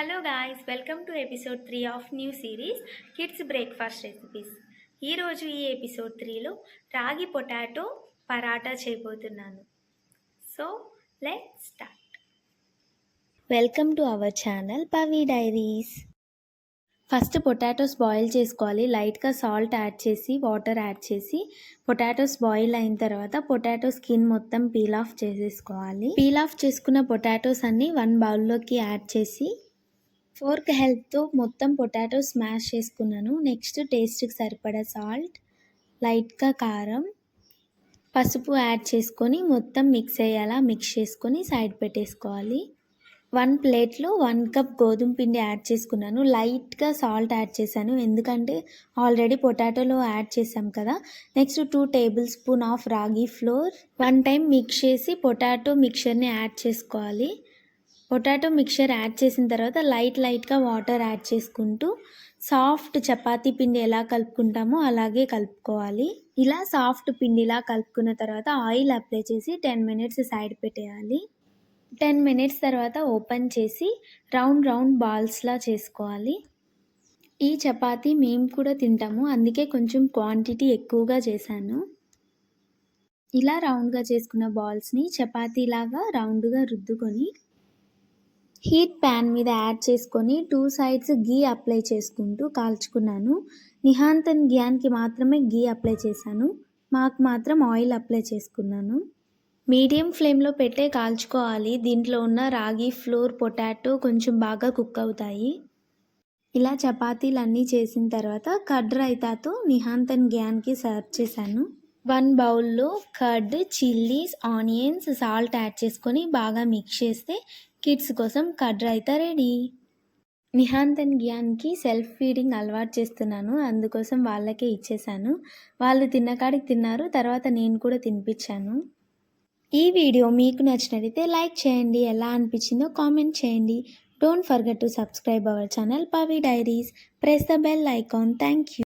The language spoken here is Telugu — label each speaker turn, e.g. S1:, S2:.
S1: Hello guys, welcome to episode 3 of new series kids breakfast recipes. ఈరోజు ఈ ఎపిసోడ్ 3లో రాగి పొటాటో పరాటా చేయబోతున్నాను. So let's start. Welcome to our channel Pavi diaries. First potatoes boil చేసుకోవాలి. లైట్గా సాల్ట్ యాడ్ చేసి వాటర్ యాడ్ చేసి పొటాటోస్ బాయిల్ అయిన తర్వాత పొటాటో స్కిన్ మొత్తం పీల్ ఆఫ్ చేసేసుకోవాలి. పీల్ ఆఫ్ చేసుకున్న పొటాటోస్ అన్ని వన్ బౌల్లోకి యాడ్ చేసి ఫోర్క్ హెల్ప్తో మొత్తం పొటాటో స్మాష్ చేసుకున్నాను. నెక్స్ట్ టేస్ట్కి సరిపడా సాల్ట్, లైట్గా కారం, పసుపు యాడ్ చేసుకొని మొత్తం మిక్స్ అయ్యేలా మిక్స్ చేసుకొని సైడ్ పెట్టేసుకోవాలి. 1 ప్లేట్లో 1 కప్ గోధుమ పిండి యాడ్ చేసుకున్నాను. లైట్గా సాల్ట్ యాడ్ చేశాను ఎందుకంటే ఆల్రెడీ పొటాటోలో యాడ్ చేసాం కదా. నెక్స్ట్ 2 టేబుల్ స్పూన్ ఆఫ్ రాగి ఫ్లోర్ 1 టైం మిక్స్ చేసి పొటాటో మిక్చర్ని యాడ్ చేసుకోవాలి. పొటాటో మిక్చర్ యాడ్ చేసిన తర్వాత లైట్గా వాటర్ యాడ్ చేసుకుంటూ సాఫ్ట్ చపాతీ పిండి ఎలా కలుపుకుంటామో అలాగే కలుపుకోవాలి. ఇలా సాఫ్ట్ పిండిలా కలుపుకున్న తర్వాత ఆయిల్ అప్లై చేసి 10 మినిట్స్ సైడ్ పెట్టేయాలి. 10 మినిట్స్ తర్వాత ఓపెన్ చేసి రౌండ్ బాల్స్లా చేసుకోవాలి. ఈ చపాతీ మేము కూడా తింటాము, అందుకే కొంచెం క్వాంటిటీ ఎక్కువగా చేశాను. ఇలా రౌండ్గా చేసుకున్న బాల్స్ని చపాతీలాగా రౌండ్గా రుద్దుకొని హీట్ ప్యాన్ మీద యాడ్ చేసుకొని 2 సైడ్స్ గీ అప్లై చేసుకుంటూ కాల్చుకున్నాను. నిహాంతన్ జ్ఞాన్కి మాత్రమే గీ అప్లై చేశాను, మాకు మాత్రం ఆయిల్ అప్లై చేసుకున్నాను. మీడియం ఫ్లేమ్లో పెట్టే కాల్చుకోవాలి. దీంట్లో ఉన్న రాగి ఫ్లోర్, పొటాటో కొంచెం బాగా కుక్ అవుతాయి. ఇలా చపాతీలన్నీ చేసిన తర్వాత కర్డ్ రైతాతో నిహాంతన్ జ్ఞాన్కి సర్వ్ చేశాను. 1 బౌల్లో curd, chillies, onions, salt add చేసుకొని బాగా మిక్స్ చేస్తే కిడ్స్ కోసం కర్డ్ రైతా రెడీ. నిహాంతన్ జ్ఞాన్కి సెల్ఫ్ ఫీడింగ్ అలవాటు చేస్తున్నాను, అందుకోసం వాళ్ళకే ఇచ్చేసాను. వాళ్ళు తిన్నకాడికి తిన్నారు, తర్వాత నేను కూడా తినిపించాను. ఈ వీడియో మీకు నచ్చినట్లయితే లైక్ చేయండి, ఎలా అనిపించిందో కామెంట్ చేయండి. Don't forget to subscribe our channel Pavi diaries. Press the bell icon. Thank you.